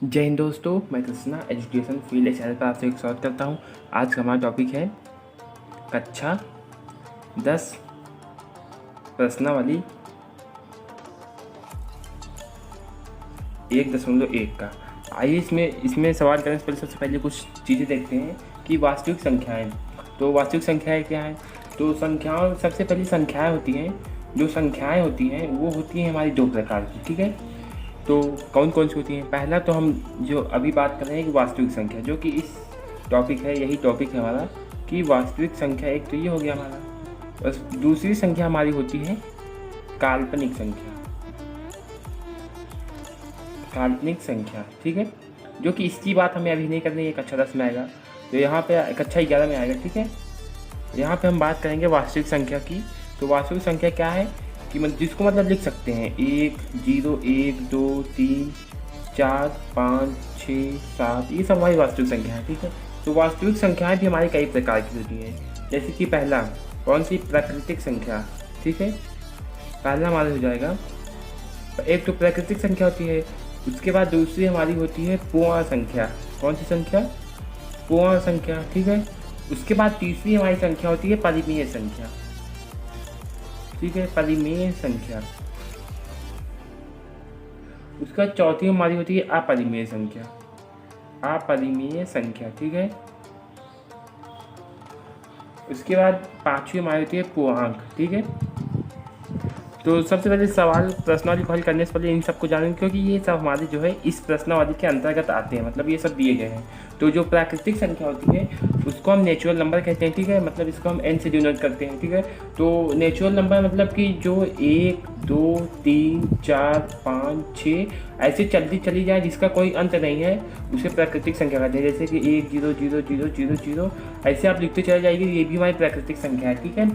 जय हिंद दोस्तों, मैं कृष्णा एजुकेशन फील्ड चैनल पर आपसे एक स्वागत करता हूं। आज का हमारा टॉपिक है कक्षा 10 प्रश्नावली 1.1 का। आइए इसमें सवाल करने से पहले सबसे पहले कुछ चीज़ें देखते हैं कि वास्तविक संख्याएं। तो वास्तविक संख्याएं क्या हैं? तो संख्याओं सबसे पहली संख्याएं होती हैं, जो संख्याएं होती हैं वो होती हैं हमारी दो प्रकार की। ठीक है, तो कौन कौन सी होती हैं? पहला तो हम जो अभी बात कर रहे हैं कि वास्तविक संख्या, जो कि इस टॉपिक है, यही टॉपिक है हमारा कि वास्तविक संख्या। एक तो ये हो गया हमारा। बस दूसरी संख्या हमारी होती है काल्पनिक संख्या। काल्पनिक संख्या, ठीक है, जो कि इसकी बात हमें अभी नहीं करनी है, कक्षा 10 में आएगा। तो यहाँ पे कक्षा 11 में आएगा। ठीक है, यहाँ पे हम बात करेंगे वास्तविक संख्या की। तो वास्तविक संख्या क्या है कि जिसको मतलब लिख सकते हैं 1, 0, 1, 2, 3, 4, 5, 6, 7, ये सब हमारी वास्तविक संख्या है। ठीक है, तो वास्तविक संख्याएं भी हमारी कई प्रकार की होती हैं। जैसे कि पहला कौन सी? प्राकृतिक संख्या। ठीक है, पहला हमारा हो जाएगा, एक तो प्राकृतिक संख्या होती है। उसके बाद दूसरी हमारी होती है पूर्ण संख्या। कौन सी संख्या? पूर्ण संख्या। ठीक है, उसके बाद तीसरी हमारी संख्या होती है परिमेय संख्या। ठीक है, परिमेय संख्या। उसका चौथी हमारी होती है अपरिमेय संख्या। अपरिमेय संख्या, ठीक है। उसके बाद पांचवी हमारी होती है पूर्णांक। ठीक है, तो सबसे पहले सवाल प्रश्नावली को हल करने से पहले इन सबको जानेंगे, क्योंकि ये सब हमारे जो है इस प्रश्नावली के अंतर्गत आते हैं, मतलब ये सब दिए गए हैं। तो जो प्राकृतिक संख्या होती है उसको हम नेचुरल नंबर कहते हैं। ठीक है, मतलब इसको हम n से डिनोट करते हैं। ठीक है, तो नेचुरल नंबर मतलब कि जो 1, 2, 3, 4, 5, 6 ऐसे चलती चली जाए, जिसका कोई अंत नहीं है, उसे प्राकृतिक संख्या कहते हैं। जैसे कि 1, 0, 0, 0, 0, 0 ऐसे आप लिखते चले जाइए, ये भी हमारी प्राकृतिक संख्या है। ठीक है,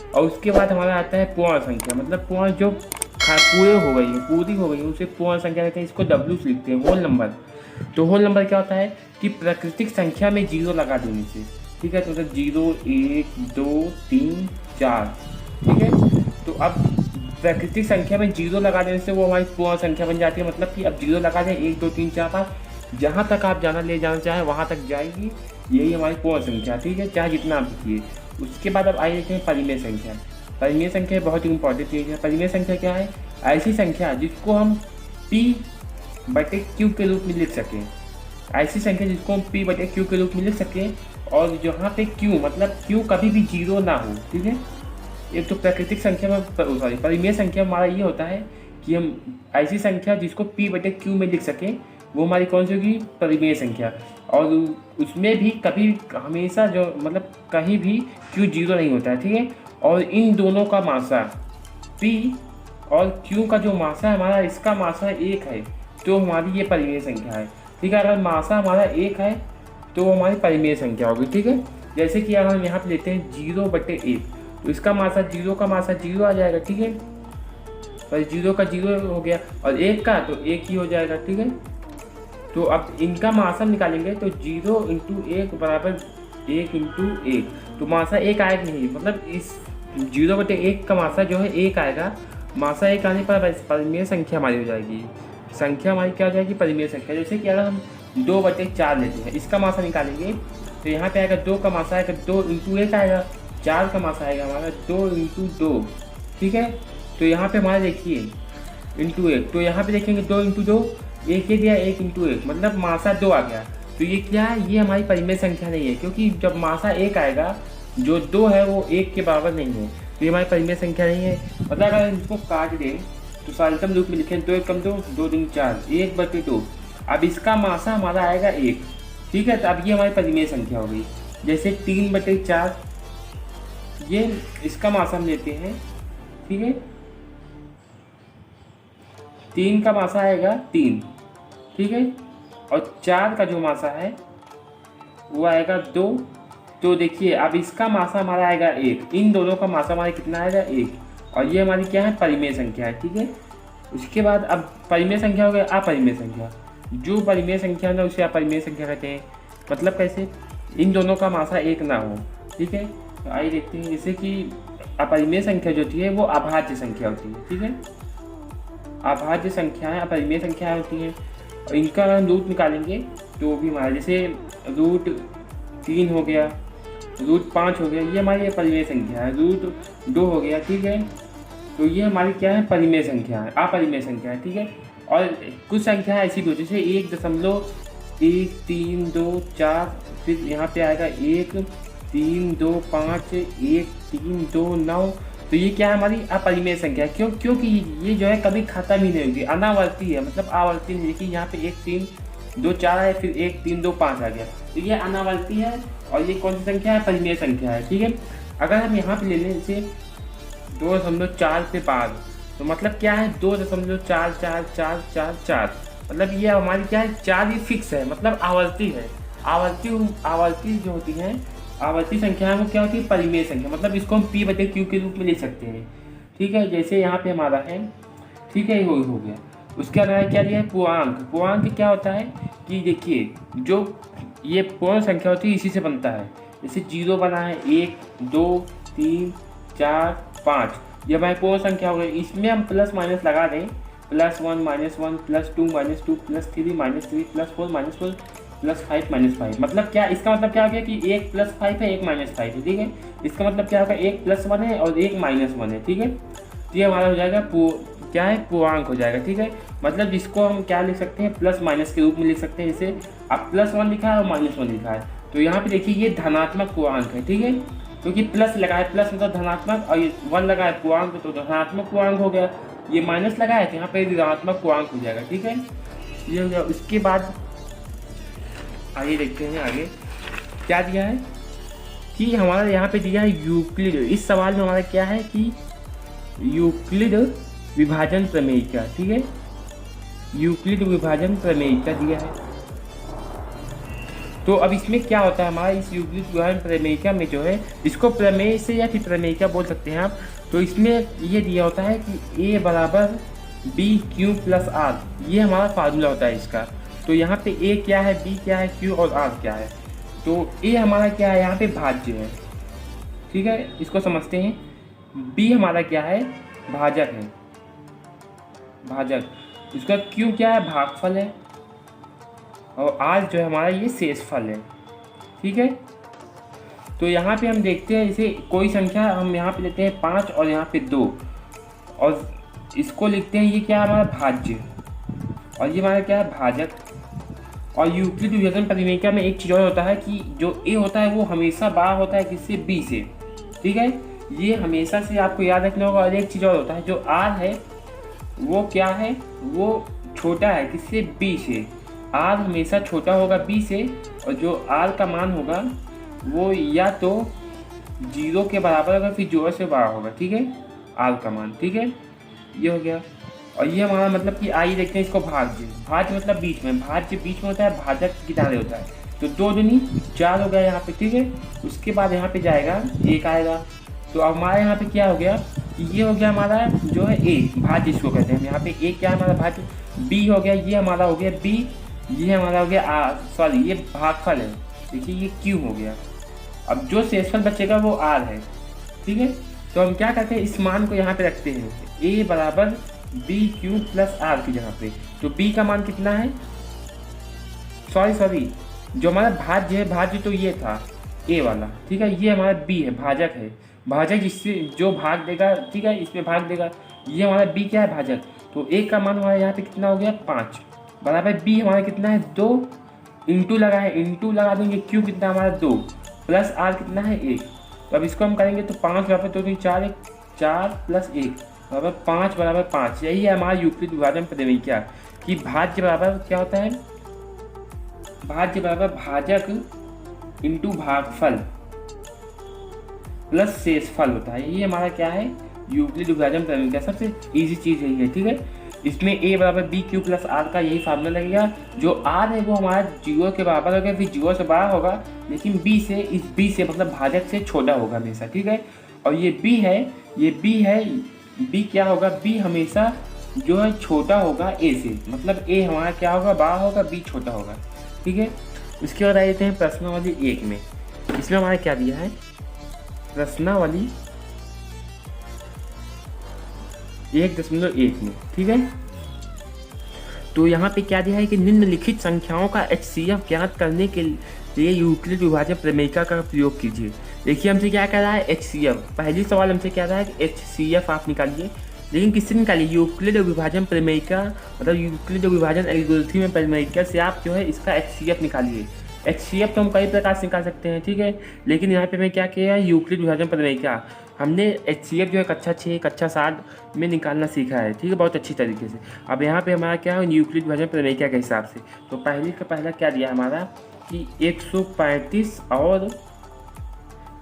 और उसके बाद हमारा आता है पूर्ण संख्या, मतलब पूर्ण जो पूरी हो गई है उसे पूर्ण संख्या कहते हैं। इसको W से लिखते हैं, होल नंबर। तो होल नंबर क्या होता है कि प्राकृतिक संख्या में 0 लगा देने से। ठीक है, तो मतलब 0, 1, 2, 3, 4। ठीक है, तो अब प्राकृतिक संख्या में 0 लगा देने से वो हमारी पूर्ण संख्या बन जाती है। मतलब कि अब 0 लगा दें, 1, 2, 3, 4, 5, जहाँ तक आप ले जाना चाहें वहाँ तक जाएगी, यही हमारी पूर्ण संख्या। ठीक है, चाहे जितना आप लिखिए। उसके बाद अब आइए देखते हैं परिमेय संख्या। परिमेय संख्या बहुत ही इंपॉर्टेंट चीज़ है। परिमेय संख्या क्या है? ऐसी संख्या जिसको हम P/Q के रूप में लिख सकें। ऐसी संख्या जिसको हम P/Q के रूप में लिख सकें, और जहाँ पे Q मतलब Q कभी भी 0 ना हो। ठीक है, एक तो प्राकृतिक संख्या में परिमेय संख्या हमारा ये होता है कि हम ऐसी संख्या जिसको P/Q में लिख सकें, वो हमारी कौन सी होगी? परिमेय संख्या। और उसमें भी कभी हमेशा जो मतलब कहीं भी Q 0 नहीं होता है। ठीक है, और इन दोनों का मासा P और Q का जो मासा है हमारा, इसका मासा 1 है, तो हमारी ये परिमेय संख्या है। ठीक है, अगर मासा हमारा 1 है तो हमारी परिमेय संख्या होगी। ठीक है, जैसे कि अगर हम यहाँ पे लेते हैं 0/1, तो इसका मासा 0 का मासा 0 आ जाएगा। ठीक है, और 0 का 0 हो गया, और 1 का तो 1 ही हो जाएगा। ठीक है, तो अब इनका मासा निकालेंगे तो 0 × 1 बराबर 1 × 1, तो मासा 1 आएगा नहीं। मतलब इस 0/1 का मासा जो है 1 आएगा। मासा 1 आने पर परिमेय संख्या हमारी हो जाएगी। संख्या हमारी क्या हो जाएगी? परिमेय संख्या। जैसे कि अगर हम 2/4 लेते हैं, इसका मासा निकालेंगे तो यहाँ पे आएगा 2 का मासा आएगा, 2 × 1 आएगा, 4 का मासा आएगा हमारा 2 × 2। ठीक है, तो यहाँ पे हमारा देखिए ×1, तो यहाँ पे देखेंगे 2 × 2, 1 दिया, 1 × 1 मतलब मासा 2 आ गया। तो ये क्या है? ये हमारी परिमेय संख्या नहीं है, क्योंकि जब मासा 1 आएगा, जो 2 है वो 1 के बराबर नहीं है, तो ये हमारी परिमेय संख्या नहीं है। मतलब अगर इसको काट दें तो साल्टम रूप में लिखें 2 × 2, 2 × 4, 1/2। अब इसका मासा हमारा आएगा 1। ठीक है, तो अब ये हमारी परिमेय संख्या हो गई। जैसे 3/4, ये इसका मासा हम लेते हैं। ठीक है, 3 का मासा आएगा 3। ठीक है, और 4 का जो मासा है वो आएगा 2। तो देखिए अब इसका मासा हमारा आएगा 1, इन दोनों का मासा हमारा कितना आएगा? 1, और ये हमारी क्या है? परिमेय संख्या है। ठीक है, उसके बाद अब परिमेय संख्या हो गया अपरिमेय संख्या। जो परिमेय संख्या है उसे अपरिमेय संख्या कहते हैं। मतलब कैसे? इन दोनों का मासा 1 ना हो। ठीक है, तो आइए देखते हैं। जैसे कि अपरिमेय संख्या जो होती है वो अभाज्य संख्या होती है। ठीक है, अभाज्य संख्याएं अपरिमेय संख्याएं होती हैं। और इनका अगर हम रूट निकालेंगे तो भी हमारा जैसे रूट 3 हो गया, रूट 5 हो गया, ये हमारी परिमेय संख्या है। रूट 2 हो गया, ठीक है। तो ये हमारी क्या है, परिमेय संख्या है, अपरिमेय संख्या है, ठीक है। और कुछ संख्या ऐसी भी होती है जैसे 1.1324, फिर यहाँ पे आएगा 1.325, 1.329। तो ये क्या है, हमारी अपरिमेय संख्या है। क्योंकि ये जो है कभी खत्म ही नहीं होगी, अनावर्ती है, मतलब आवर्ती नहीं। देखिए यहाँ पे 1.324 है, फिर 1.325 आ गया, तो ये अनावर्ती है। और ये कौन सी संख्या है, परिमेय संख्या है, ठीक है। अगर हम यहाँ पे ले लें इसे 2.4 पे 5, तो मतलब क्या है 2.444444, मतलब ये हमारी क्या है 4, ये फिक्स है, मतलब आवर्ती है। आवर्ती जो होती है, आवर्ती संख्या है, वो क्या होती है, परिमेय संख्या। मतलब इसको हम P/Q के रूप में ले सकते हैं, ठीक है। जैसे यहाँ पे हमारा है, ठीक है, ये हो गया। उसके अलावा क्या लिया है, पूर्णांक। पूर्णांक क्या होता है कि देखिए, जो ये पूर्ण संख्या होती है इसी से बनता है। जैसे 0 बना है, 1 2 3 4 5, ये हमारी पूर्ण संख्या हो गई। इसमें हम प्लस माइनस लगा दें, +1 -1 +2 -2 +3 -3 +4 -4 +5 -5। मतलब क्या, इसका मतलब क्या हो गया कि 1 + 5 है, 1 -5 है, ठीक है। इसका मतलब क्या होगा, 1 + 1 है और 1 -1 है, ठीक है। तो ये हमारा हो जाएगा क्या है, पूर्णांक हो जाएगा, ठीक है। मतलब जिसको हम क्या लिख सकते हैं, प्लस माइनस के रूप में लिख सकते हैं। जैसे अब +1 लिखा है और -1 लिखा है, तो यहाँ पे देखिए ये धनात्मक पूर्णांक है, ठीक है। क्योंकि प्लस लगा है, प्लस मतलब धनात्मक, और ये 1 लगा है पूर्णांक, तो धनात्मक पूर्णांक हो गया। ये माइनस लगा है तो यहाँ पे ऋणात्मक पूर्णांक हो जाएगा, ठीक है। ये हो गया। उसके बाद आगे देखते हैं, आगे क्या दिया है कि हमारा यहाँ पे दिया है यूक्लिड। इस सवाल में हमारा क्या है कि यूक्लिड विभाजन प्रमेय का, ठीक है। यूक्लिड विभाजन प्रमेय का दिया है। तो अब इसमें क्या होता है, हमारा इस यूक्लिड विभाजन प्रमेयिका में जो है, इसको प्रमेय से या फिर प्रमेयिका बोल सकते हैं आप। तो इसमें ये दिया होता है कि A = BQ + R, ये हमारा फार्मूला होता है इसका। तो यहाँ पे A क्या है, B क्या है, Q और R क्या है। तो A हमारा क्या है, यहाँ पे भाज्य है, ठीक है, इसको समझते हैं। B हमारा क्या है, भाजक है, भाजक। इसका Q क्या है, भागफल है, और R जो है हमारा ये शेषफल है, ठीक है। तो यहाँ पे हम देखते हैं, जैसे कोई संख्या हम यहाँ पे लेते हैं 5 और यहाँ पे 2, और इसको लिखते हैं, ये क्या है, हमारा भाज्य, और ये हमारा क्या है, भाजक। और यूक्लिड विभाजन प्रमेयिका में एक चीज़ और होता है कि जो A होता है वो हमेशा बड़ा होता है किससे, B से, ठीक है। ये हमेशा से आपको याद रखना होगा। और एक चीज़ और होता है, जो R है वो क्या है, वो छोटा है किससे, B से। R हमेशा छोटा होगा B से, और जो R का मान होगा वो या तो 0 के बराबर होगा, फिर 0 से बड़ा होगा, ठीक है, R का मान, ठीक है। ये हो गया। और ये हमारा मतलब कि आइए देखते हैं इसको भाज्य। भाज्य मतलब बीच में, भाज्य बीच में होता है, भाजक किनारे होता है। तो 2 दूनी 4 हो गया यहाँ पे, ठीक है। उसके बाद यहाँ पे जाएगा 1 आएगा। तो अब हमारे यहाँ पे क्या हो गया, ये हो गया हमारा जो है A, भाज्य इसको कहते हैं। यहाँ पे A क्या है, हमारा भाज्य। B हो गया, ये हमारा हो गया B, ये हमारा हो गया R, सॉरी ये भागफल है, देखिए ये Q हो गया। अब जो शेषफल बचेगा वो R है, ठीक है। तो हम क्या करते हैं, इस मान को यहाँ पे रखते हैं, A = BQ + R की जगह पे। तो B का मान कितना है, सॉरी जो हमारा भाज्य है, भाज्य तो ये था A वाला, ठीक है। ये हमारा B है, भाजक है, भाजक जिससे जो भाग देगा, ठीक है, इसमें भाग देगा। ये हमारा B क्या है, भाजक। तो A का मान हमारा यहाँ पे कितना हो गया, 5 बराबर B हमारा कितना है, 2 इंटू लगा है, इंटू लगा देंगे, Q कितना हमारा 2 + R कितना है 1। तो अब इसको हम करेंगे तो 5 बराबर 2 × 4 4 + 1 बराबर 5 बराबर 5। यही है हमारा यूक्लिड विभाजन प्रमेयिका कि भाज्य बराबर क्या होता है, भाज्य बराबर भाजक इंटू भागफल प्लस शेषफल होता है। ये हमारा क्या है, यूक्लिड विभाजन प्रमेयिका सबसे इजी चीज़ यही है, ठीक है। इसमें A = BQ + R का यही फार्मूला लगेगा। जो R है वो हमारा 0 के बराबर होगा, फिर 0 से बड़ा होगा, लेकिन B से, इस B से मतलब भाजक से छोटा होगा हमेशा, ठीक है। और ये B है, ये B है, B क्या होगा, B हमेशा जो है छोटा होगा A से, मतलब A हमारा क्या होगा, बड़ा होगा, B छोटा होगा, ठीक है। उसके बाद आ जाते हैं प्रश्नावली 1 में। इसमें हमारा क्या दिया है, प्रश्नावली 1.1 में, ठीक है। तो यहाँ पे क्या दिया है कि निम्नलिखित संख्याओं का HCF ज्ञात करने के लिए यूक्लिड विभाजन प्रमेयिका का प्रयोग कीजिए। देखिए हमसे क्या कह रहा है HCF, पहली सवाल हमसे कह रहा है कि HCF आप निकालिए, लेकिन किससे निकालिए? यूक्लिड विभाजन प्रमेयिका, मतलब यूक्लिड विभाजन एल्गोरिथम प्रमेयिका से आप जो है इसका HCF निकालिए। HCF तो हम कई प्रकार से निकाल सकते हैं, ठीक है, लेकिन यहाँ पे मैं क्या किया है, यूक्लिड विभाजन प्रमेयिका हमने HCF जो है कक्षा 6 कक्षा 7 में निकालना सीखा है, ठीक है, बहुत अच्छी तरीके से। अब यहाँ पे हमारा क्या है, यूक्लिड विभाजन प्रमेयिका के हिसाब से तो पहला क्या दिया हमारा कि 135 और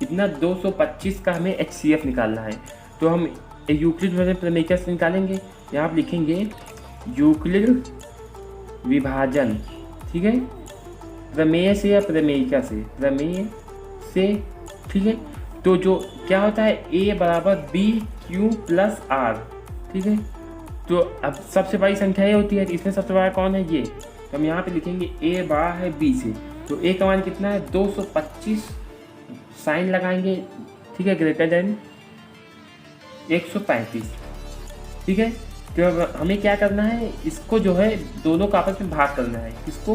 इतना 225 का हमें HCF निकालना है। तो हम यूक्लिड विभाजन प्रमेयिका से निकालेंगे। यहाँ आप लिखेंगे यूक्लिड विभाजन, ठीक है, प्रमेय से या प्रमेयिका से, प्रमेय से, ठीक है। तो जो क्या होता है A बराबर BQ प्लस R, ठीक है। तो अब सबसे बड़ी संख्या ये होती है, इसमें सबसे बड़ा कौन है, ये। तो हम यहाँ पे लिखेंगे A बड़ा है B से, तो A का मान कितना है 225, साइन लगाएंगे, ठीक है, ग्रेटर देन 135, ठीक है। तो अब हमें क्या करना है, इसको जो है दोनों का आपस में भाग करना है, किसको,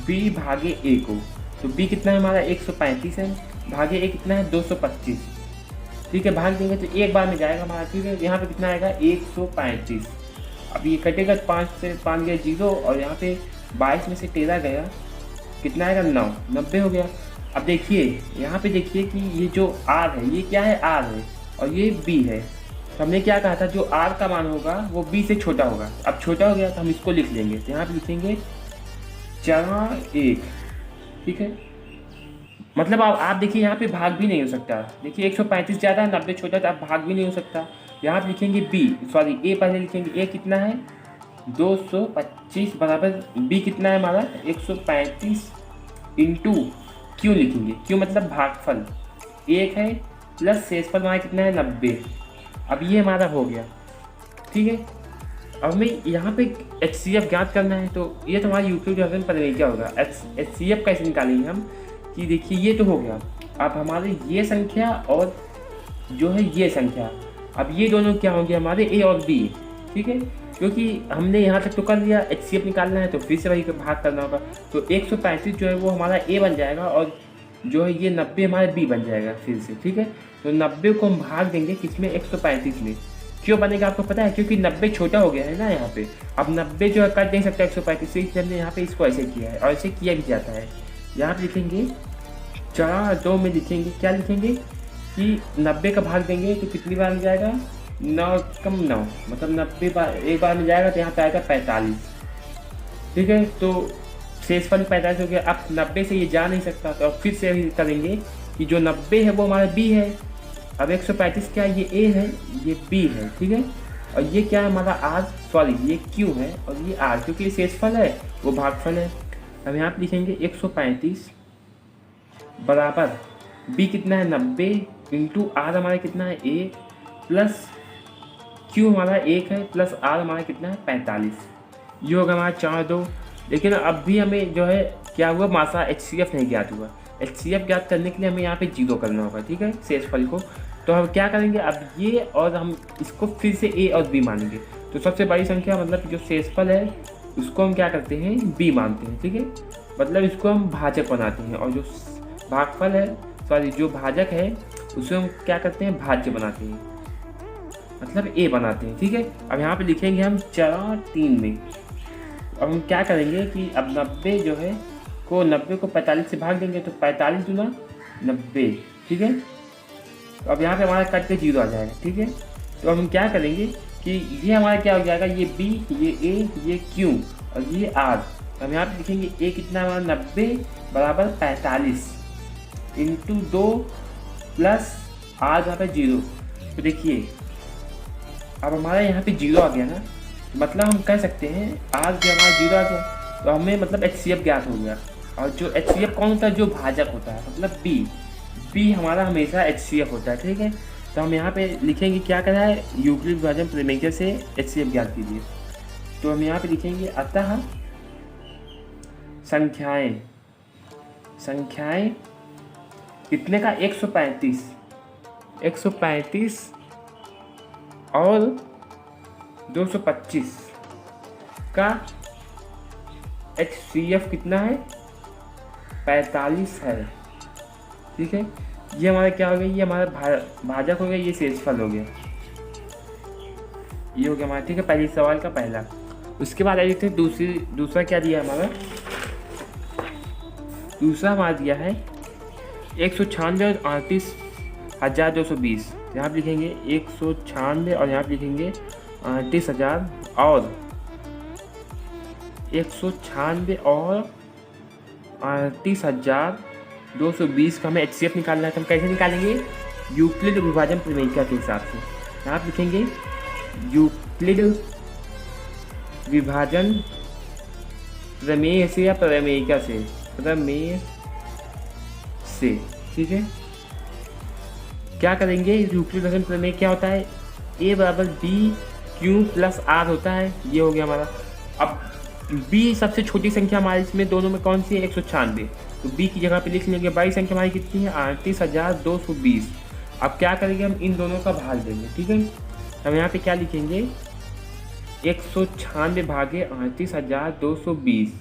B भागे A को। तो B कितना है हमारा 135 है, भागे A कितना है 225, ठीक है, भाग देंगे तो एक बार में जाएगा हमारा, ठीक है। यहाँ पे कितना आएगा 135। अब ये कटेगा, 5 से 5 गया 0, और यहाँ पे 22 में से 13 गया, कितना आएगा 9, 90 हो गया। अब देखिए यहाँ पे देखिए कि ये जो R है ये क्या है, R है, और ये B है। तो हमने क्या कहा था, जो R का मान होगा वो B से छोटा होगा। अब छोटा हो गया तो हम इसको लिख लेंगे, तो यहाँ पे लिखेंगे 4 1, ठीक है। मतलब आप देखिए यहाँ पे भाग भी नहीं हो सकता, देखिए 135 ज़्यादा है, 90 छोटा, तो आप भाग भी नहीं हो सकता। यहाँ पे लिखेंगे A पहले लिखेंगे, A कितना है 225 बराबर B कितना है हमारा 135 इंटू Q लिखेंगे, Q मतलब भागफल 1 है, प्लस शेषफल हमारा कितना है 90। अब ये हमारा हो गया, ठीक है। अब हमें यहाँ पे HCF ज्ञात करना है, तो ये तो हमारा यूक्लिड विभाजन प्रमेय होगा। HCF कैसे निकालेंगे हम, कि देखिए ये तो हो गया, अब हमारे ये संख्या और जो है ये संख्या, अब ये दोनों क्या होंगे हमारे A और B, ठीक है, क्योंकि हमने यहाँ तक तो कर लिया। HCF निकालना है तो फिर से वही भाग करना होगा। तो 135 जो है वो हमारा A बन जाएगा, और जो है ये 90 हमारा B बन जाएगा फिर से, ठीक है। तो 90 को हम भाग देंगे किसमें, 135 में। क्यों बनेगा आपको पता है, क्योंकि 90 छोटा हो गया है ना यहाँ पे। अब 90 जो है कट नहीं सकता 135 से, इसलिए हमने यहाँ पे इसको ऐसे किया है, और ऐसे किया भी जाता है। यहाँ पे लिखेंगे 4 में लिखेंगे, क्या लिखेंगे कि 90 का भाग देंगे तो कितनी बार में जाएगा, 9 कम 9, मतलब 90 बार एक बार में जाएगा, तो यहाँ पे आएगा 45, ठीक है। तो शेषफल 45 हो गया। अब 90 से ये जा नहीं सकता, तो अब फिर से करेंगे कि जो 90 है वो हमारा B है। अब 135 क्या है, ये A है, ये B है, ठीक है, और ये क्या है हमारा ये Q है, और ये R, क्योंकि ये शेषफल है वो भागफल है। अब यहाँ पे लिखेंगे 135 बराबर B कितना है 90 इंटू R हमारा कितना है 1, प्लस Q हमारा 1 है, प्लस R हमारा कितना है 45। ये होगा हमारा 4 2। लेकिन अब भी हमें जो है क्या हुआ, मासा HCF नहीं ज्ञात हुआ। HCF ज्ञात करने के लिए हमें यहाँ पे 0 करना होगा, ठीक है, शेषफल को। तो हम क्या करेंगे, अब ये और हम इसको फिर से A और B मानेंगे। तो सबसे बड़ी संख्या मतलब जो शेषफल है उसको हम क्या करते हैं, B मानते हैं, ठीक है, मतलब इसको हम भाजक बनाते हैं, और जो भागफल है जो भाजक है उसे हम क्या करते हैं, भाज्य बनाते हैं, मतलब A बनाते हैं, ठीक है। अब यहाँ पे लिखेंगे हम 4 3 में। अब हम क्या करेंगे कि अब 90 जो है को 90 को 45 से भाग देंगे, तो 45 दूना 90, ठीक है। तो अब यहाँ पे हमारा कट के 0 आ जाएगा, ठीक है। तो अब हम क्या करेंगे कि ये हमारा क्या हो जाएगा, ये B, ये A, ये Q और ये R। तो हम यहाँ पे लिखेंगे A कितना हमारा 90 बराबर 45 इंटू 2 प्लस R यहाँ पे 0। तो देखिए अब हमारा यहाँ पे 0 आ गया ना, मतलब हम कह सकते हैं R जब हमारा 0 आ गया तो हमें मतलब HCF ज्ञात हो गया। और जो HCF कौन होता है, जो भाजक होता है, मतलब B हमारा हमेशा HCF होता है, ठीक है। तो हम यहाँ पे लिखेंगे क्या करा है, यूक्लिड विभाजन प्रमेय से HCF ज्ञात कीजिए। तो हम यहाँ पे लिखेंगे अतः संख्याएं कितने का 135 और 225 का HCF कितना है 45 है। ठीक है, ये हमारा क्या हो गया, ये हमारा भाजक हो गया, ये शेषफल हो गया, ये हो गया हमारा। ठीक है, पहले सवाल का पहला। उसके बाद आइए थे दूसरा क्या दिया हमारा, दूसरा हमारा दिया है 196 और 38,220। यहाँ पे लिखेंगे 196 और यहाँ पे लिखेंगे 38,000 और 196 और 38,220 का हमें HCF निकालना है। तो हम कैसे निकालेंगे, यूक्लिड विभाजन प्रमेयिका के हिसाब से। यहाँ पे लिखेंगे यूक्लिड विभाजन प्रमेय से या प्रमेयिका से, प्रमेय से। ठीक है, क्या करेंगे, यूक्लिड विभाजन प्रमेय क्या होता है, A बराबर B Q प्लस R होता है, ये हो गया हमारा। अब B सबसे छोटी संख्या हमारी इसमें दोनों में कौन सी है, 196, तो B की जगह पे लिख लेंगे। बड़ी संख्या हमारी कितनी है, 38,220। अब क्या करेंगे, हम इन दोनों का भाग देंगे। ठीक है, हम यहाँ पे क्या लिखेंगे, 196 भागे 38,220,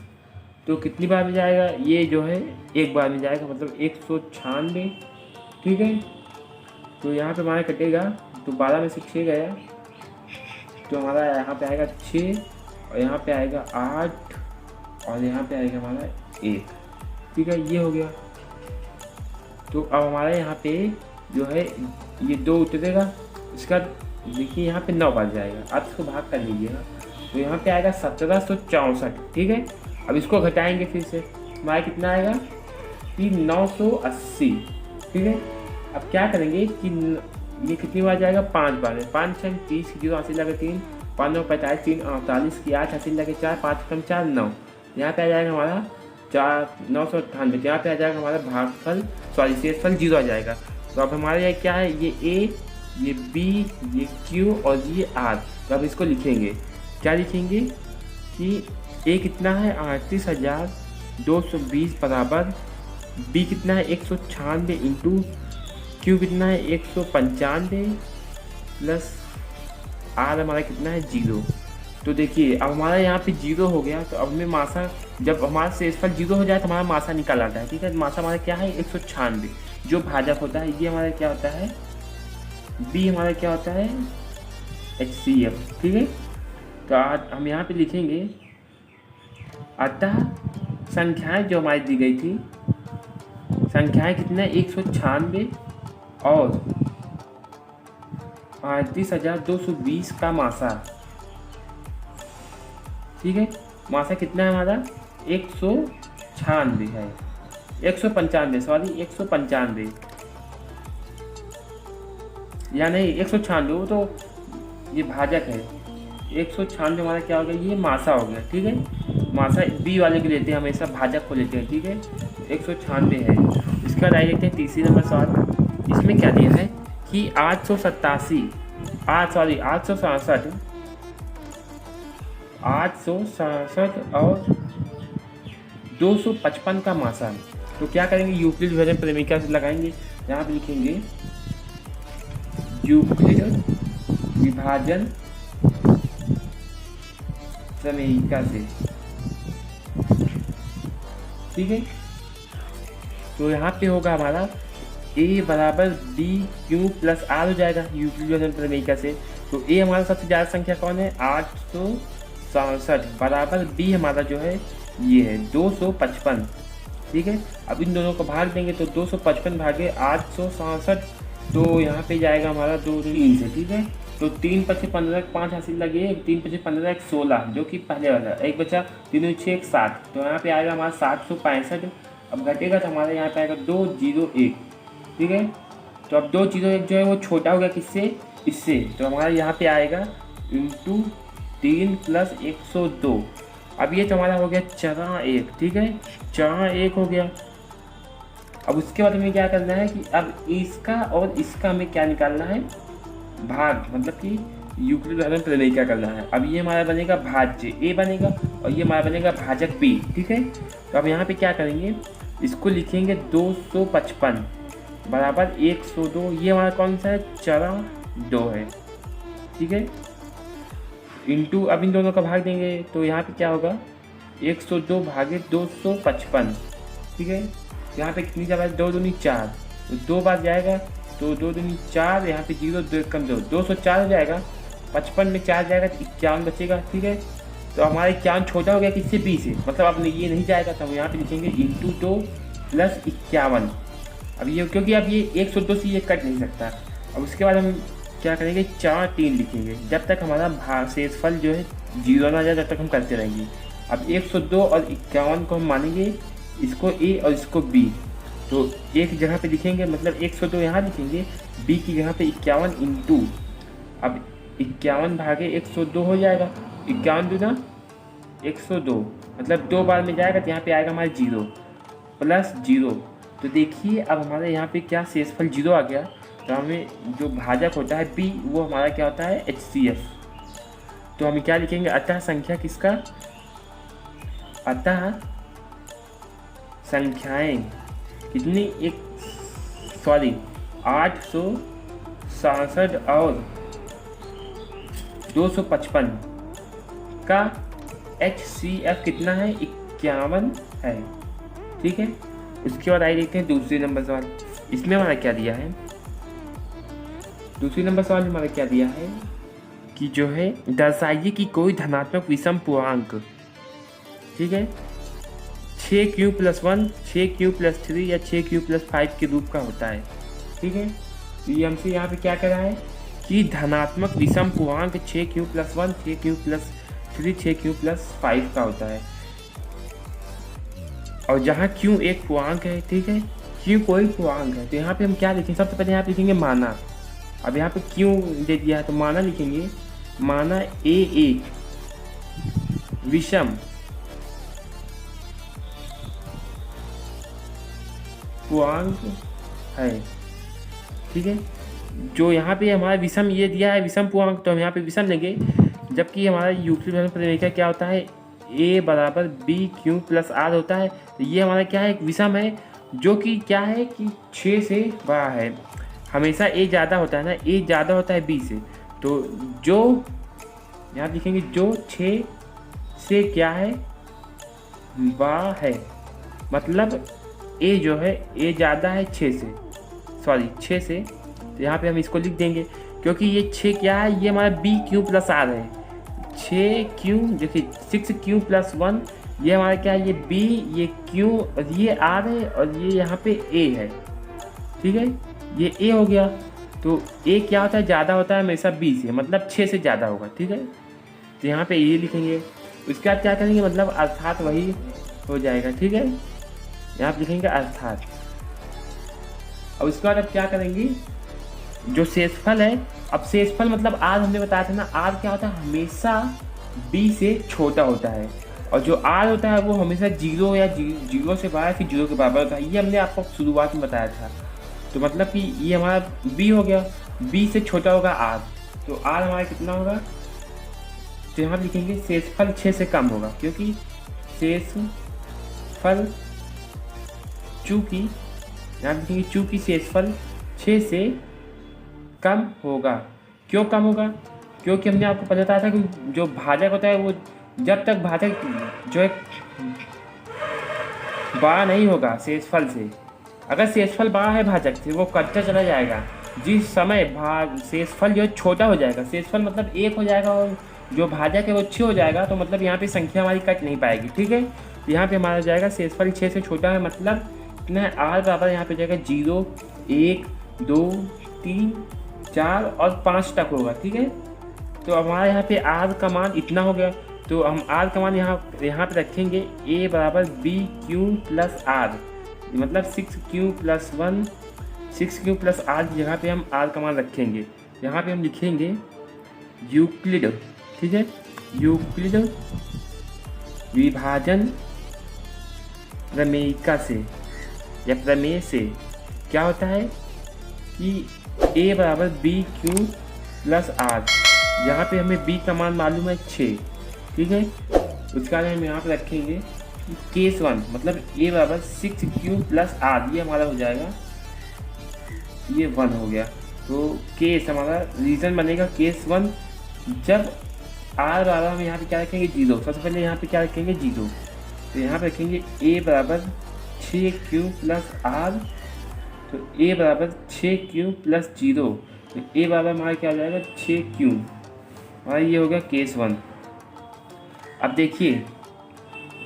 तो कितनी बार में जाएगा, ये जो है एक बार में जाएगा, मतलब 196। ठीक है, तो यहाँ पे हमारा कटेगा, तो 12 में से 6 गया, तो हमारा यहाँ पे आएगा 6 और यहाँ पे आएगा 8 और यहाँ पे आएगा हमारा 1। ठीक है, ये हो गया। तो अब हमारा यहाँ पे जो है ये 2 उतरेगा, इसका देखिए यहाँ पे 9 बार जाएगा, आप इसको भाग कर लीजिएगा, तो यहाँ पे आएगा 1764। ठीक है, अब इसको घटाएंगे फिर से, हमारा कितना आएगा कि 980। ठीक है, अब क्या करेंगे कि ये कितनी बार जाएगा, 5 बार में, 5 6 30 0 80 लगे 3, 5 9 45 3 48 की 8 80 लगे 4, 5 कम 4 9, यहाँ पे आ जाएगा हमारा 998। यहाँ पे आ जाएगा हमारा भागफल, सॉरी शेषफल 0 आ जाएगा। तो अब हमारे यहाँ क्या है, ये A, ये B, ये Q और ये R। तो अब इसको लिखेंगे, क्या लिखेंगे कि A कितना है 38,220 बराबर B कितना है 196 इंटू Q कितना है 195 प्लस R हमारा कितना है 0। तो देखिए अब हमारा यहाँ पे 0 हो गया, तो अब हमें मासा, जब हमारा शेषफल 0 हो जाए तो हमारा मासा निकल आता है। ठीक है, मासा हमारा क्या है 196, जो भाजक होता है, ये हमारा क्या होता है B हमारा क्या होता है HCF। ठीक है, तो आज हम यहाँ पे लिखेंगे, अतः संख्याएं जो हमारी दी गई थी, संख्याएं कितना 196 और 38,220 का मासा। ठीक है, मासा कितना है हमारा 196 है, 195 सॉरी 195 या नहीं 196, वो तो ये भाजक है। 196 हमारा क्या हो गया, ये मासा हो गया। ठीक है, मासा B वाले को लेते हैं, हमेशा भाजक को लेते हैं। ठीक है, 196 है। इसके बाद आइए देखते हैं तीसरी नंबर सवाल। इसमें क्या दिया है कि 867 और 255 का मासा। तो क्या करेंगे, यूक्लिड विभाजन प्रमेयिका से लगाएंगे। यहाँ पे लिखेंगे यूक्लिड विभाजन प्रमेयिका से। ठीक है, तो यहाँ पे होगा हमारा A बराबर B Q प्लस R हो जाएगा यूक्लिड विभाजन प्रमेयिका से। तो A हमारा सबसे ज़्यादा संख्या कौन है 867 बराबर B हमारा जो है ये है 255। ठीक है, अब इन दोनों को भाग देंगे, तो 255 भागे 867, तो यहाँ पे जाएगा हमारा 2 3 से। ठीक है, तो 3 5 15 5 हासिल लगे, 3 5 15 16 जो कि पहले वाला, एक बचा 3 6 1 7, तो यहाँ पे आएगा हमारा 765। अब घटेगा तो हमारे यहाँ पे आएगा 201। ठीक है, तो अब 201 जो है वो छोटा हो गया किससे, इससे, तो हमारा यहाँ पे आएगा इंटू 3 प्लस 102। अब ये तो हमारा हो गया 4 ठीक है, 4 हो गया। अब उसके बाद हमें क्या करना है कि अब इसका और इसका हमें क्या निकालना है, भाग, मतलब कि यूक्लिड विभाजन प्रमेयिका करना है। अब ये हमारा बनेगा भाज्य A बनेगा और ये हमारा बनेगा भाजक B। ठीक है, तो अब यहाँ पे क्या करेंगे, इसको लिखेंगे 255 बराबर 102, ये हमारा कौन सा है 4 है। ठीक है, इंटू अब इन दोनों का भाग देंगे, तो यहाँ पे क्या होगा 102 भागे 255, ठीक है। यहाँ पे कितनी जगह 2 दूनी 4, तो 2 बार जाएगा, तो 2 दूनी 4, यहाँ पे 0 2 कम 2, 204 हो जाएगा। 55 में 4 जाएगा तो 51 बचेगा, ठीक है। तो हमारा 51 छोटा हो गया किससे, 20 से, मतलब अब ये नहीं जाएगा, तो हम यहाँ पे लिखेंगे इंटू 2 प्लस 51। अब ये क्योंकि अब ये 102 से ये कट नहीं सकता। अब उसके बाद हम क्या करेंगे, 4 3 लिखेंगे, जब तक हमारा शेषफल जो है 0 ना जाए तब तक हम करते रहेंगे। अब 102 और 51 को हम मानेंगे, इसको ए और इसको बी, तो एक जगह पे लिखेंगे, मतलब 102 यहाँ लिखेंगे, बी की जगह पे 51 इंटू, अब 51 भागे 102 हो जाएगा, 51 दूना 102, मतलब 2 बार में जाएगा, तो यहाँ पे आएगा हमारा 0 प्लस 0। तो देखिए अब हमारे यहाँ पे क्या शेषफल 0 आ गया, तो हमें जो भाजक होता है b, वो हमारा क्या होता है HCF। तो हम क्या लिखेंगे, अतः संख्या किसका, अतः संख्याएं कितनी, 867 और 255 का HCF कितना है, 51 है, ठीक है। उसके बाद आइए देखते हैं दूसरे नंबर सवाल। इसमें हमारा क्या दिया है, दूसरी नंबर सवाल में हमारा क्या दिया है कि जो है दर्शाइए कि कोई धनात्मक विषम पूर्णांक, ठीक है, 6q+1, 6q+3 या 6q+5 के रूप का होता है, ठीक है। तो ये हमसे यहाँ पे क्या कह रहा है कि धनात्मक विषम पूर्णांक 6q+1, 6q+3, 6q+5 का होता है, और जहाँ q एक पूर्णांक है, ठीक है, q कोई पूर्णांक है, तो यहाँ पे हम क्या लिखेंगे, सबसे पहले यहाँ पे लिखेंगे माना। अब यहाँ पे q दे दिया है तो माना लिखेंगे, माना a एक विषम पूर्णांक है, ठीक है। जो यहाँ पे हमारा विषम ये दिया है विषम पूर्णांक, तो हम यहाँ पे विषम लेंगे, जबकि हमारा यूक्लिड प्रमेय क्या होता है, a बराबर b(q+r) होता है। तो ये हमारा क्या है, एक विषम है, जो कि क्या है कि 6 से बड़ा है, हमेशा a ज़्यादा होता है ना, a ज़्यादा होता है b से, तो जो यहाँ लिखेंगे जो 6 से क्या है, बड़ा है, मतलब a जो है a ज़्यादा है 6 से, 6 से, तो यहाँ पे हम इसको लिख देंगे, क्योंकि ये 6 क्या है, ये हमारा b(q+r) है, 6q, देखिए 6q+1, ये हमारा क्या है, ये b, ये q और ये r है, और ये यहाँ पे a है, ठीक है, ये a हो गया। तो a क्या होता है, ज़्यादा होता है हमेशा b से, मतलब 6 से ज़्यादा होगा, ठीक है। तो यहाँ पे ये लिखेंगे, उसके बाद क्या करेंगे, मतलब अर्थात वही हो जाएगा, ठीक है, यहाँ पे लिखेंगे अर्थात। और उसके बाद अब क्या करेंगे, जो शेषफल है, अब शेषफल मतलब r हमने बताया था ना, r क्या होता है, हमेशा b से छोटा होता है, और जो r होता है वो हमेशा 0 या 0 से बड़ा फिर 0 के बराबर होता है, ये हमने आपको शुरुआत में बताया था। तो मतलब कि ये हमारा b हो गया, b से छोटा होगा r, तो r हमारा कितना होगा, तो यहाँ लिखेंगे शेषफल 6 से कम होगा, क्योंकि शेषफल चूँकि यहाँ लिखेंगे चूँकि शेषफल 6 से कम होगा। क्यों कम होगा, क्योंकि हमने आपको पता बताया था कि जो भाजक होता है वो जब तक भाजक जो है बड़ा नहीं होगा शेषफल से, अगर शेषफल बड़ा है भाजक से, वो कटता चला जाएगा, जिस समय शेषफल जो है छोटा हो जाएगा, शेषफल मतलब 1 हो जाएगा और जो भाजक है वो 6 हो जाएगा, तो मतलब यहाँ पे संख्या हमारी कट नहीं पाएगी, ठीक है। तो यहाँ पे हमारा जाएगा शेषफल 6 से छोटा है, मतलब कितना है, r बराबर यहाँ पे जाएगा 0 1 2 3 4 और 5 तक होगा, ठीक है। तो हमारा यहाँ पे r का मान इतना हो गया, तो हम r का मान यहाँ पे रखेंगे, a बराबर b(q+r), मतलब 6q+1, 6q+r की जगह पे हम r का मान रखेंगे। यहाँ पे हम लिखेंगे यूक्लिड, ठीक है, यूक्लिड विभाजन प्रमेयिका से या प्रमेय से क्या होता है कि a बराबर b(q+r), यहाँ पे हमें b का मान मालूम है 6, ठीक है। उसका हम यहाँ पे रखेंगे केस 1, मतलब a बराबर 6q+r, ये हमारा हो जाएगा, ये 1 हो गया। तो केस हमारा रीजन बनेगा केस 1, जब r बराबर हम यहाँ पे क्या रखेंगे 0, सबसे पहले यहाँ पे क्या रखेंगे 0, तो यहाँ पे रखेंगे a बराबर 6q प्लस r, तो a बराबर 6q प्लस 0, तो a बराबर हमारा क्या हो जाएगा 6q। हमारा ये हो गया केस 1। अब देखिए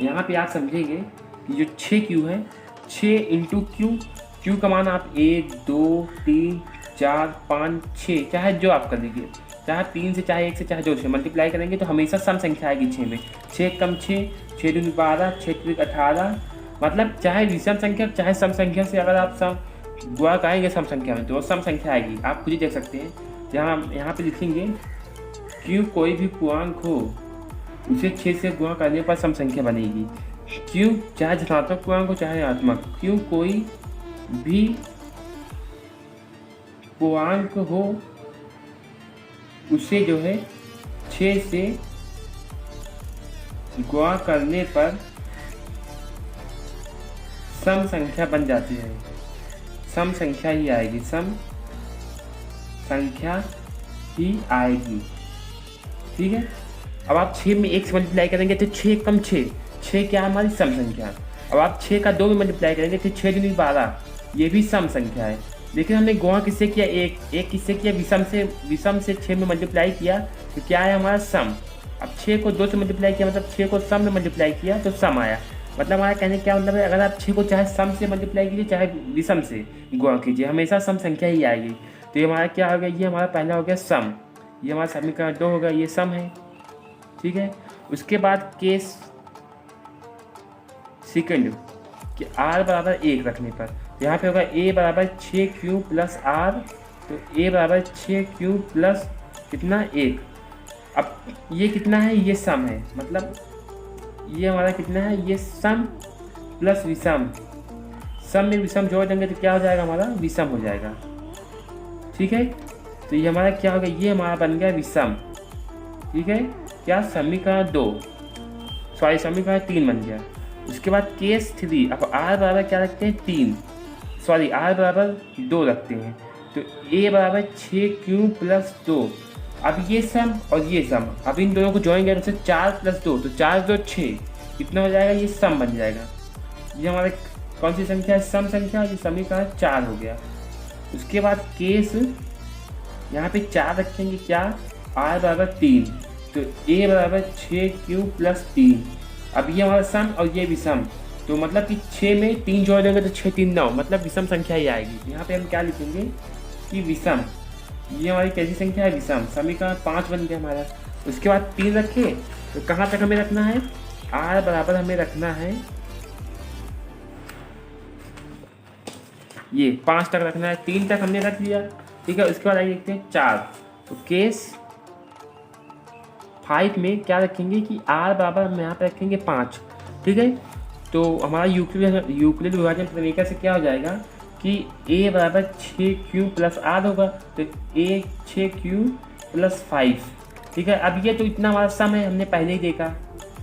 यहाँ पे आप समझेंगे कि जो 6q है, 6 इंटू क्यू का मान आप 1 2 3 4 5 6 चाहे जो आप कर लीजिए, चाहे 3 से चाहे 1 से चाहे 2 से मल्टीप्लाई करेंगे तो हमेशा सम संख्या आएगी 6 में। 6 कम 6, 6 दूनी 12, 6 त्रिक 18, मतलब चाहे विषम संख्या चाहे सम संख्या से अगर आप सम गुणा करेंगे सम संख्या में तो सम संख्या आएगी। आप खुद ही देख सकते हैं, जहाँ यहाँ पे लिखेंगे क्यों कोई भी पूर्णांक हो उसे 6 से गुणा करने पर सम संख्या बनेगी। क्यों चाहे धनात्मक पूर्णांक हो चाहे ऋणात्मक, क्यों कोई भी पूर्णांक हो उसे जो है 6 से गुणा करने पर सम संख्या बन जाती है। सम संख्या ही आएगी, सम संख्या ही आएगी। ठीक है। अब आप 6 में 1 से मल्टीप्लाई करेंगे तो 6 कम 6, 6 क्या है हमारी सम संख्या। अब आप 6 का 2 में मल्टीप्लाई करेंगे तो 6 दूनी 12, ये भी सम संख्या है। लेकिन हमने गुणा किससे किया, एक किससे किया, विषम से 6 में मल्टीप्लाई किया तो क्या है हमारा सम। अब 6 को 2 से मल्टीप्लाई किया मतलब 6 को सम में मल्टीप्लाई किया तो सम आया। मतलब हमारा कहने क्या मतलब है, अगर आप 6 को चाहे सम से मल्टीप्लाई कीजिए चाहे विषम से गुणा कीजिए, हमेशा सम संख्या ही आएगी। तो ये हमारा क्या हो गया, ये हमारा पहला हो गया सम, ये हमारा समीकरण 2 होगा, ये सम है। ठीक है। उसके बाद केस सेकंड कि r बराबर 1 रखने पर यहाँ पे होगा a बराबर 6q प्लस r, तो a बराबर 6q प्लस कितना 1। अब ये कितना है, ये सम है, मतलब ये हमारा कितना है, ये सम प्लस विषम, सम में विषम जोड़ देंगे तो क्या हो जाएगा हमारा विषम हो जाएगा। ठीक है। तो ये हमारा क्या हो गया, ये हमारा बन गया विषम। ठीक है। क्या समीकरण 2 समीकरण 3 बन गया। उसके बाद केस 3, अब r बराबर क्या रखते हैं 3, r बराबर 2 रखते हैं, तो a बराबर 6q प्लस 2। अब ये सम और ये सम, अब इन दोनों को जोड़ेंगे तो 4 प्लस 2, तो 4 2 6, कितना हो जाएगा, ये सम बन जाएगा। ये हमारे कौन सी संख्या है, सम संख्या, ये समीकरण 4 हो गया। उसके बाद केस यहाँ पे 4 रखेंगे, क्या r बराबर 3, तो a बराबर 6q प्लस 3। अब ये हमारा सम और ये विषम, तो मतलब कि 6 में 3 जोड़ देंगे तो 6 3 9, मतलब विषम संख्या ही आएगी। यहाँ पे हम क्या लिखेंगे कि विषम, ये हमारी कैसी संख्या है, विषम। समीकरण 5 बन गया हमारा। उसके बाद 3 रखे तो कहाँ तक हमें रखना है, r बराबर हमें रखना है ये 5 तक रखना है, 3 तक हमने रख लिया। ठीक है। उसके बाद आइए देखते हैं 4, तो केस 5 में क्या रखेंगे कि r बराबर हम यहाँ पे रखेंगे 5। ठीक है। तो हमारा यूक्लिड विभाजन तरीका से क्या हो जाएगा कि a बराबर 6q प्लस r होगा, तो a 6q प्लस 5। ठीक है। अब ये तो इतना हमारा सम है, हमने पहले ही देखा।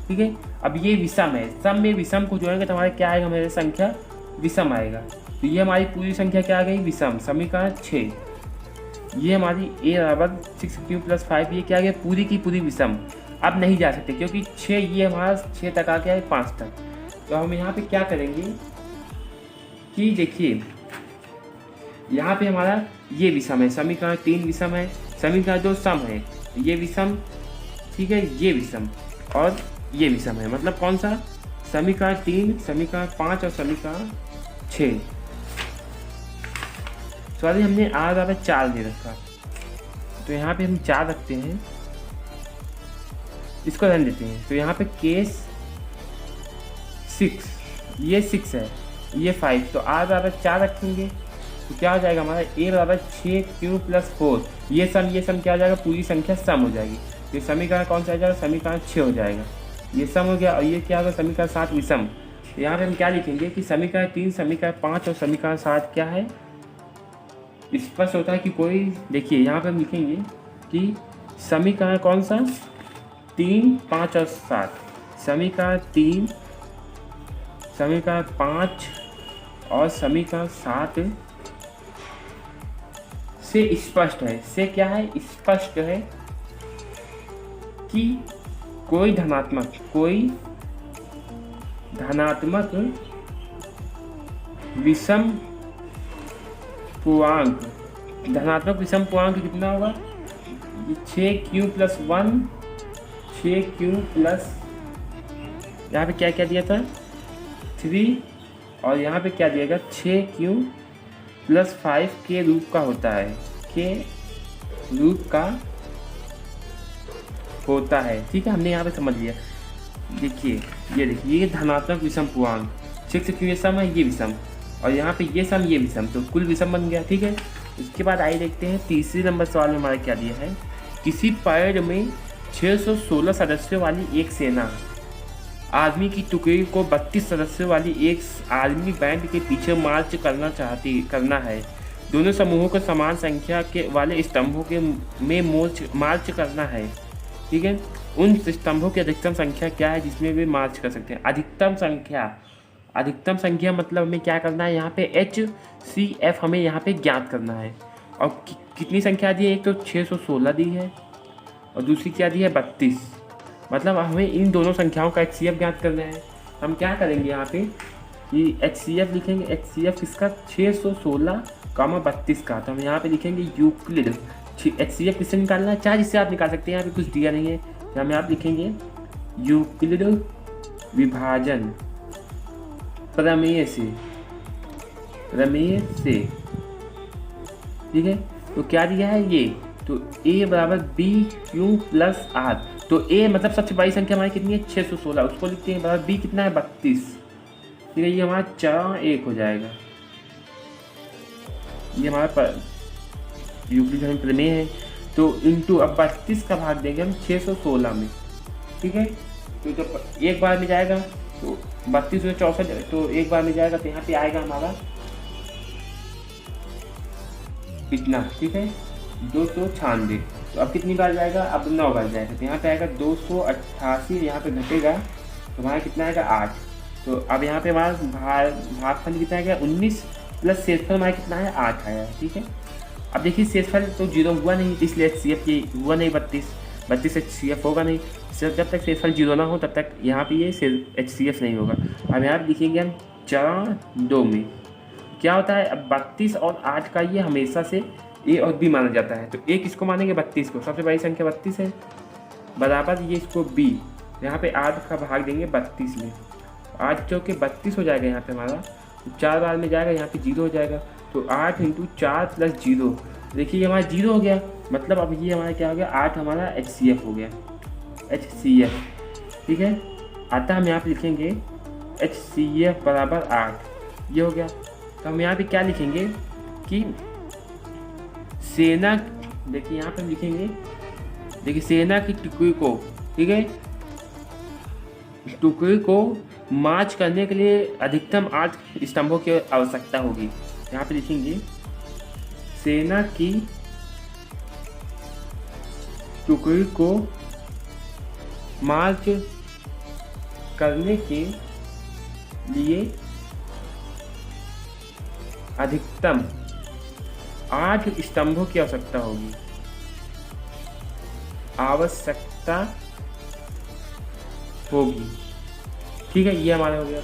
ठीक है। अब ये विषम है, सम में विषम को जोड़ेंगे तो हमारा क्या आएगा, हमारी संख्या विषम आएगा। तो ये हमारी पूरी संख्या क्या आ गई, विषम। समीकरण 6, ये हमारी a बराबर 6q प्लस 5, ये क्या आ गया, पूरी की पूरी विषम। अब नहीं जा सकते क्योंकि 6, ये हमारा 6 तक आ गया है, 5 तक। तो हम यहाँ पे क्या करेंगे कि देखिए यहाँ पे हमारा ये विषम है, समीकरण 3 विषम है, समीकरण 2 सम है, ये विषम। ठीक है। ये विषम और ये विषम है, मतलब कौन सा, समीकरण 3, समीकरण 5 और समीकरण 6। सॉरी, हमने r बराबर 4 दे रखा, तो यहाँ पे हम 4 रखते हैं, इसको रहने देते हैं। तो यहाँ पे केस 6, ये 6 है, ये 5, तो r बराबर 4 रखेंगे तो क्या हो जाएगा हमारा, a बराबर 6q प्लस 4, ये सम क्या हो जाएगा, पूरी संख्या सम हो जाएगी। तो ये समीकरण कौन सा हो जाएगा, समीकरण 6 हो जाएगा, ये सम हो गया। और ये क्या होगा, समीकरण 7 विषम। तो यहाँ पे हम क्या लिखेंगे कि समीकरण 3, समीकरण 5 और समीकरण 7 क्या है, स्पष्ट होता है कि कोई, देखिए यहाँ पे हम लिखेंगे कि समीकरण कौन सा, 3, 5 और 7, समीकरण 3, समीकरण 5 और समीकरण 7 से स्पष्ट है, से क्या है, स्पष्ट है कि कोई धनात्मक विषम पूर्णांक, धनात्मक विषम पूर्णांक कितना होगा, ये 6q + 1, 6q प्लस यहाँ पे क्या क्या दिया था 3, और यहाँ पे क्या दिएगा 6q + 5 के रूप का होता है, के रूप का होता है। ठीक है, हमने यहाँ पे समझ लिया। देखिए ये देखिए, ये धनात्मक विषम पूर्णांक, 6q ये सम है, ये विषम, और यहाँ पे ये सम, ये विषम, तो कुल विषम बन गया। ठीक है, इसके बाद आइए देखते हैं तीसरे नंबर सवाल में हमारा क्या दिया है। किसी परेड में 616 सदस्यों वाली एक सेना आर्मी की टुकड़ी को 32 सदस्यों वाली एक आर्मी बैंड के पीछे मार्च करना है। दोनों समूहों को समान संख्या के वाले स्तंभों के में मार्च करना है। ठीक है, उन स्तंभों की अधिकतम संख्या क्या है जिसमें वे मार्च कर सकते हैं। अधिकतम संख्या मतलब हमें क्या करना है, यहाँ पे HCF हमें यहाँ पे ज्ञात करना है। और कितनी संख्या दी है, एक तो 616 दी है और दूसरी क्या दी है 32, मतलब हमें इन दोनों संख्याओं का HCF ज्ञात करना है। हम क्या करेंगे यहाँ पे कि HCF लिखेंगे, HCF किसका 616, 32 का, तो हम यहाँ पे लिखेंगे यूक्लिड। HCF किससे निकालना है, चाहे जिससे आप निकाल सकते हैं, यहाँ पे कुछ दिया नहीं है, हम यहाँ पे लिखेंगे यूक्लिड विभाजन प्रमेय से। ठीक है, तो क्या दिया है ये, तो A = BQ + R, तो A मतलब सबसे बड़ी संख्या हमारी कितनी है 616, उसको लिखते हैं बराबर B कितना है 32। ठीक है, ये हमारा 4 हो जाएगा, ये हमारा यूक्लिड प्रमेय है। तो इंटू अब 32 का भाग देंगे हम 616 में। ठीक है, तो जब एक बार में जाएगा तो 32 में 64, तो एक बार में जाएगा तो यहाँ पे आएगा हमारा कितना, ठीक है 296। तो अब कितनी बार जाएगा, अब 9 बार जाएगा, तो यहाँ पे आएगा 288, यहाँ पे घटेगा तो हमारा कितना आएगा 8। तो अब यहाँ पे हमारा भागफल कितना आएगा 19 प्लस शेषफल हमारा कितना है 8 आया। ठीक है, अब देखिए शेषफल तो 0 हुआ नहीं, इसलिए HCF ये हुआ नहीं 32 HCF होगा नहीं, सिर्फ जब तक शेषफल 0 ना हो तब तक यहाँ पे ये HCF नहीं होगा। अब यहाँ पे लिखेंगे हम 4 में क्या होता है, अब 32 और 8 का ये हमेशा से A और B माना जाता है, तो A किसको मानेंगे 32 को, सबसे बड़ी संख्या 32 है, बराबर ये इसको B, यहाँ पे 8 का भाग देंगे 32 में, 8 चौके 32 हो जाएगा यहाँ पे हमारा, तो 4 बार में जाएगा, यहाँ पे 0 हो जाएगा, तो 8 × 4 + 0, देखिए हमारा 0 हो गया, मतलब अब ये हमारा क्या हो गया 8 हमारा HCF हो गया, HCF। ठीक है, अतः हम यहाँ पे लिखेंगे HCF = 8, ये हो गया। तो हम यहाँ पे क्या लिखेंगे कि सेना, देखिए यहाँ पे हम लिखेंगे, देखिए सेना की टुकड़ी को, ठीक है, टुकड़ी को मार्च करने के लिए अधिकतम 8 स्तंभों की आवश्यकता होगी। यहाँ पे लिखेंगे सेना की टुकड़ी को मार्च करने के लिए अधिकतम 8 स्तंभों की आवश्यकता होगी। ठीक है, ये हमारा हो गया।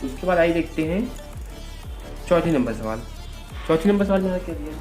उसके बाद आइए देखते हैं चौथे नंबर सवाल। चौथे नंबर सवाल में क्या दिया,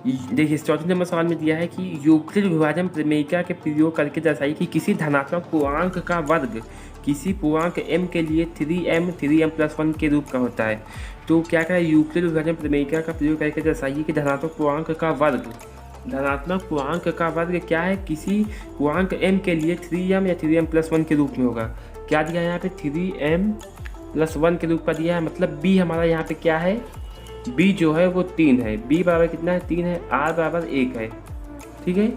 देखिए चौथे नंबर सवाल में दिया है कि यूक्लिड विभाजन प्रमेयिका के प्रयोग करके दर्शाइए कि किसी धनात्मक पूर्णांक का वर्ग किसी पूर्णांक m के लिए 3m + 1 के रूप का होता है। तो क्या करें, यूक्लिड विभाजन प्रमेयिका का प्रयोग करके दर्शाइए कि धनात्मक पूर्णांक का वर्ग क्या है, किसी पूर्णांक m के लिए 3m या 3m + 1 के रूप में होगा। क्या दिया है यहाँ पे 3m + 1 के रूप का दिया है, मतलब b हमारा यहाँ पे क्या है, b जो है वो 3 है, b बराबर कितना है 3 है, r बराबर 1 है। ठीक है,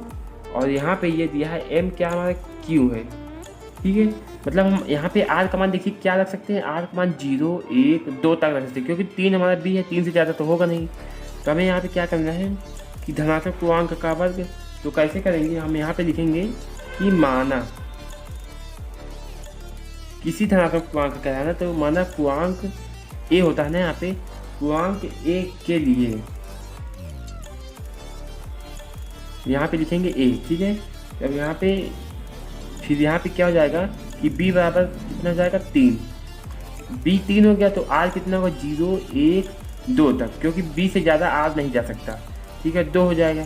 और यहाँ पे ये दिया है m क्या हमारा q है। ठीक है, मतलब हम यहाँ पे r का मान देखिए क्या रख सकते हैं, r का मान 0 1 2 तक रख सकते हैं, क्योंकि 3 हमारा b है, 3 से ज़्यादा तो होगा नहीं। तो हमें यहाँ पे क्या करना है कि धनात्मक पूर्णांक का वर्ग, तो कैसे करेंगे, हम यहाँ पे लिखेंगे कि माना किसी धनात्मक पूर्णांक का है ना, तो माना पूर्णांक ए होता है ना यहाँ पे पूर्णांक ए के लिए यहाँ पे लिखेंगे ए, ठीक है। अब यहाँ पे फिर यहाँ पे क्या हो जाएगा कि b बराबर कितना हो जाएगा 3, b 3 हो गया तो r कितना होगा 0 1 2 तक, क्योंकि b से ज़्यादा r नहीं जा सकता, ठीक है 2 हो जाएगा।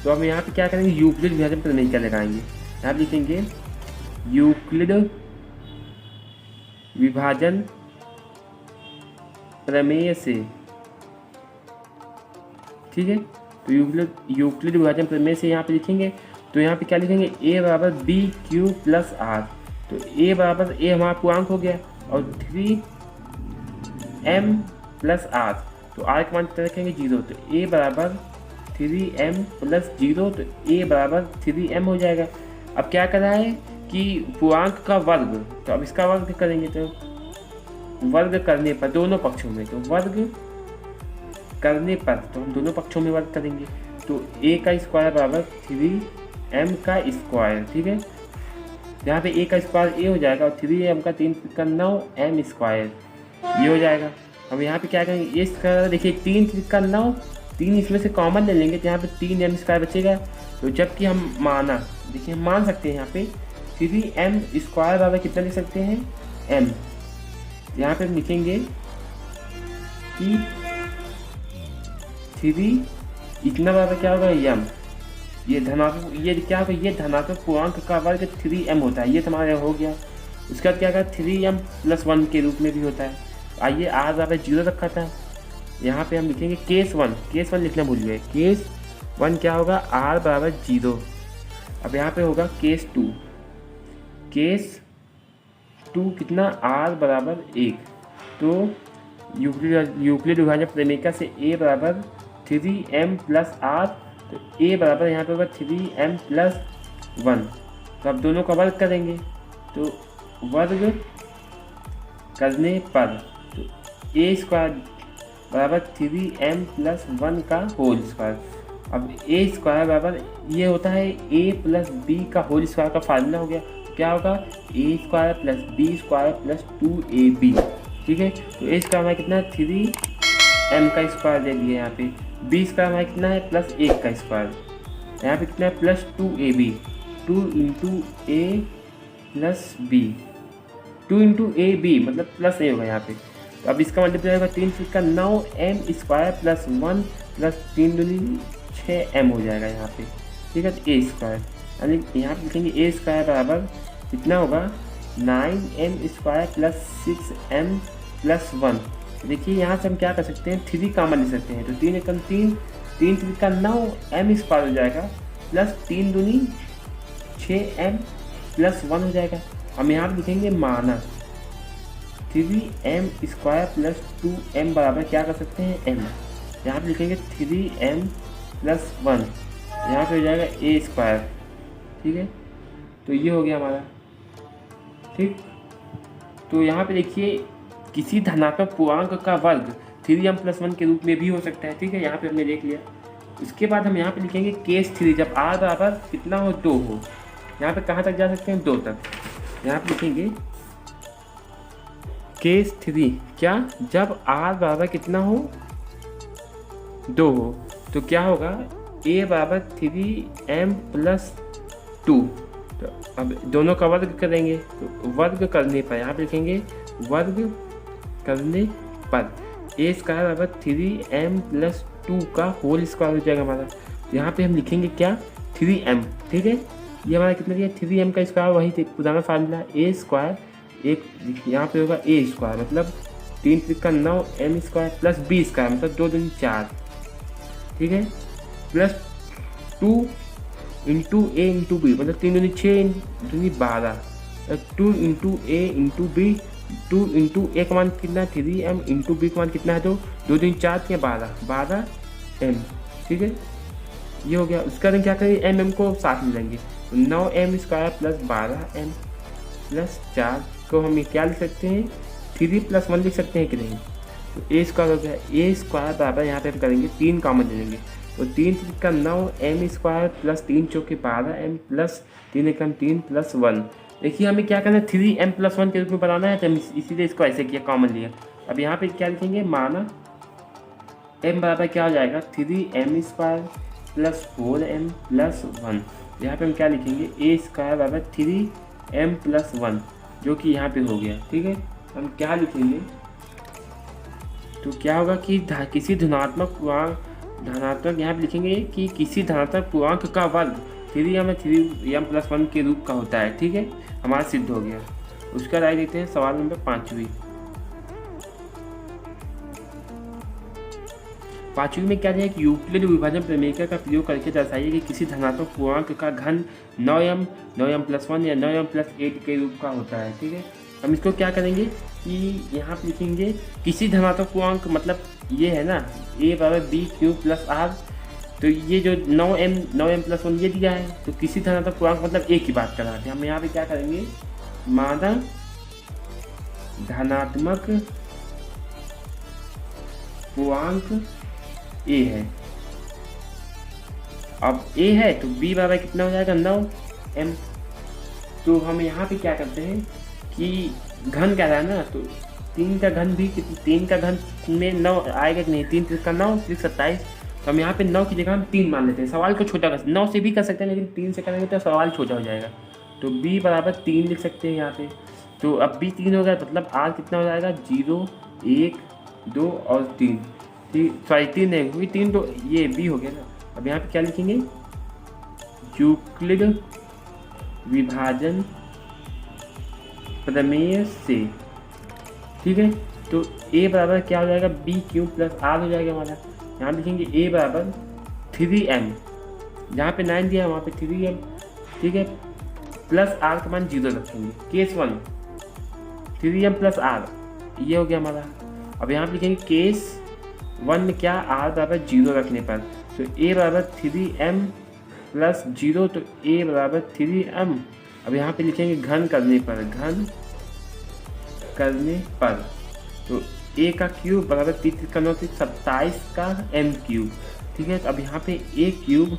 तो अब यहाँ पे क्या करेंगे यूक्लिड विभाजन प्रमेय क्या लगाएंगे, यहाँ पे लिखेंगे यूक्लिड विभाजन प्रमेय से, ठीक है। तो यूक्लिड विभाजन प्रमेय से यहाँ पे लिखेंगे, तो यहाँ पे क्या लिखेंगे a बराबर बी क्यू प्लस आर। तो a बराबर a हमारा पूर्णांक हो गया और 3m प्लस आर, तो r का मान कितना रखेंगे 0, तो a बराबर 3m प्लस 0, तो a बराबर 3m हो जाएगा। अब क्या कर रहा है कि पूर्णांक का वर्ग, तो अब इसका वर्ग करेंगे, तो वर्ग करने पर दोनों पक्षों में, तो वर्ग करने पर तो हम दोनों पक्षों में वर्ग करेंगे, तो a का स्क्वायर बराबर 3m का स्क्वायर, ठीक है। यहाँ पे a का स्क्वायर a हो जाएगा और 3m का 3 का 9m स्क्वायर ये हो जाएगा। अब यहाँ पे क्या करेंगे ये स्क्वायर, देखिए 3 का 9, 3 इसमें से कॉमन ले लेंगे तो यहाँ पे 3m स्क्वायर बचेगा। तो जबकि हम माना, देखिए हम मान सकते हैं यहाँ पे 3m स्क्वायर बराबर कितना लिख सकते हैं m, यहाँ पे हम लिखेंगे कि 3 इतना बराबर क्या होगा m, ये धनात्मक, ये क्या होगा ये धनात्मक पूर्णांक का वर्ग 3m होता है, ये तो हमारा हो गया। उसके बाद क्या होगा 3m प्लस 1 के रूप में भी होता है। आइए r बराबर 0 रखा था, यहाँ पे हम लिखेंगे केस 1 लिखना भूल गए, केस 1 क्या होगा r बराबर 0। अब यहाँ पे होगा केस 2 कितना r बराबर 1। तो यूक्लिड विभाजन प्रमेय से a बराबर 3m प्लस r, तो a बराबर यहाँ पे होगा 3m प्लस 1। तो अब दोनों का वर्ग करेंगे, तो वर्ग करने पर तो a स्क्वायर बराबर 3m प्लस 1 का होल स्क्वायर। अब a स्क्वायर बराबर ये होता है a प्लस b का होल स्क्वायर का फार्मूला हो गया, क्या होगा a square plus b square plus 2ab, ठीक है। तो a स्क्वायर हमारा कितना है 3m का स्क्वायर दे दिया, यहाँ पे b स्क्वायर हमारा कितना है प्लस 1 का स्क्वायर, यहाँ पे कितना है plus 2ab, 2 into a plus b, 2 into ab मतलब प्लस a होगा यहाँ पे। तो अब इसका मल्टीप्लाई होगा 3 का 9m स्क्वायर प्लस 1 प्लस 3 दूनी 6m हो जाएगा यहाँ पे, ठीक है। तो a स्क्वायर यानी यहाँ पे लिखेंगे a स्क्वायर बराबर कितना होगा 9m square plus 6m plus 1। देखिए यहाँ से हम क्या कर सकते हैं 3 कॉमन ले सकते हैं, तो 3 एकम 3 का 9m स्क्वायर हो जाएगा प्लस 3 दूनी 6m प्लस 1 हो जाएगा। हम यहाँ पर लिखेंगे माना 3m स्क्वायर प्लस 2m बराबर क्या कर सकते हैं m, यहाँ पे लिखेंगे 3m प्लस 1, यहाँ पे हो जाएगा a स्क्वायर, ठीक है। तो ये हो गया हमारा, ठीक। तो यहाँ पे देखिए किसी धनात्मक पूर्णांक का वर्ग 3m प्लस 1 के रूप में भी हो सकता है, ठीक है। यहाँ पे हमने देख लिया। उसके बाद हम यहाँ पे लिखेंगे केस 3 जब r बराबर कितना हो 2 हो, यहाँ पे कहाँ तक जा सकते हैं 2 तक। यहाँ पे लिखेंगे केस 3 क्या जब r बराबर कितना हो 2 हो, तो क्या होगा a बराबर 3m प्लस 2। तो अब दोनों का वर्ग करेंगे, तो वर्ग करने पर यहाँ पे लिखेंगे वर्ग करने पर a स्क्वायर बराबर 3m प्लस 2 का होल स्क्वायर हो जाएगा हमारा। यहाँ पे हम लिखेंगे क्या 3m, ठीक है। ये हमारा कितना दिया 3m का स्क्वायर, वही पुराना फार्मूला a स्क्वायर, एक यहाँ पे होगा a स्क्वायर मतलब 3 का 9m square plus b square मतलब 2 दूनी 4, ठीक है, plus 2 into a into B मतलब 3 दूनी 6 दूनी 12, 2 into a into B, 2 into a का मान कितना 3m इंटू बी का मान कितना है 2 दूनी 4 के 12m, ठीक है। ये हो गया। उसके बाद क्या करेंगे m को साथ में लेंगे, तो 9m square plus 12m plus 4 को हम क्या लिख सकते हैं 3 प्लस 1 लिख सकते हैं कि नहीं। तो a स्क्वायर हो गया, a स्क्वायर बराबर यहाँ पे हम करेंगे 3 कॉमन ले लेंगे, तो 3 का 9m स्क्वायर प्लस 3 चौके 12m प्लस 3 एकम 3 प्लस 1। देखिए हमें क्या करना है 3m प्लस 1 के रूप में बनाना है, तो हम इसीलिए इसको ऐसे किया कॉमन लिया। अब यहाँ पे क्या लिखेंगे, माना m बराबर क्या हो जाएगा 3m² प्लस 4m प्लस 1। यहाँ पे हम क्या लिखेंगे, a² बराबर 3m प्लस 1, जो कि यहाँ पे हो गया। ठीक है, हम क्या लिखेंगे, तो क्या होगा कि किसी धनात्मक यहाँ पे लिखेंगे कि किसी धनात्मक पूर्णांक का वर्ग 3m प्लस 1 के रूप का होता है। ठीक है, हमारा सिद्ध हो गया। उसका राय देते हैं सवाल नंबर 5वीं। में क्या है कि यूक्लिड विभाजन प्रमेय का प्रयोग करके दर्शाइए कि किसी धनात्मक पूर्णांक का घन 9m प्लस 1 या 9m प्लस 8 के रूप का होता है। ठीक है, हम इसको क्या करेंगे कि यहाँ पे लिखेंगे किसी धनात्मक पूर्णांक, मतलब ये है ना a बराबर b³ प्लस r, तो ये जो 9m प्लस 1 ये दिया है, तो किसी धनात्मक पूर्णांक मतलब a की बात कर रहे थे। हम यहाँ पे क्या करेंगे, माना धनात्मक पूर्णांक a है। अब a है तो b बराबर कितना हो जाएगा 9m। तो हम यहाँ पे क्या करते हैं कि घन कह रहा है ना, तो 3 का घन भी 3 का घन में 9 आएगा कि नहीं, 3 का 9 3 27। तो हम यहाँ पे 9 की जगह हम 3 मान लेते हैं। सवाल को छोटा कर 9 से भी कर सकते हैं, लेकिन 3 से करेंगे तो सवाल छोटा हो जाएगा। तो b बराबर 3 लिख सकते हैं यहाँ पे। तो अब b 3 हो गया, मतलब r कितना हो जाएगा 0 1 2 और 3, सॉरी 3 नहीं हुई 3, तो ये b हो गया ना। अब यहाँ पे क्या लिखेंगे, यूक्लिड विभाजन प्रमेय से। ठीक है, तो a बराबर क्या हो जाएगा b³ प्लस r हो जाएगा हमारा। यहाँ लिखेंगे a बराबर 3m, जहाँ पे 9 दिया है वहाँ पे 3m। ठीक है, प्लस r का मान 0 रखेंगे। केस 1 3m प्लस r, ये हो गया हमारा। अब यहाँ पे लिखेंगे केस 1 में क्या, r बराबर 0 रखने पर, तो a बराबर 3m प्लस 0, तो a बराबर 3m। अब यहाँ पे लिखेंगे घन करने पर, तो a का क्यूब बराबर 3 का 9 27 का m³। ठीक है, तो अब यहाँ पे a³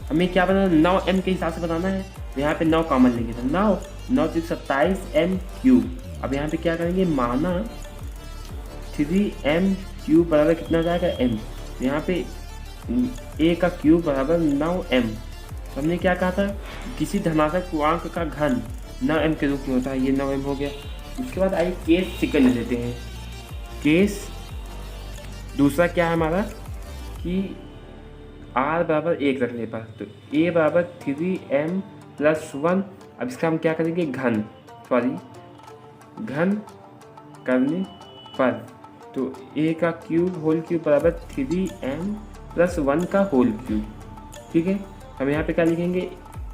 हमें क्या बनाना, 9m के हिसाब से बनाना है। तो यहाँ पे 9 कॉमन लेंगे, तो 9 27 m³। अब यहाँ पे क्या करेंगे, माना 3m³ बराबर कितना हो जाएगा m। तो यहाँ पे a का क्यूब बराबर 9m। तो हमने क्या कहा था, किसी धनात्मक पूर्णांक का घन 9m के रूप में होता है, ये 9m हो गया। उसके बाद आइए केस सेकंड ले लेते हैं। केस दूसरा क्या है हमारा कि r बराबर 1 रखने पर, तो a बराबर 3m प्लस 1। अब इसका हम क्या करेंगे, घन करने पर, तो a का क्यूब होल क्यूब बराबर 3m प्लस 1 का होल क्यूब। ठीक है, हम यहाँ पे क्या लिखेंगे,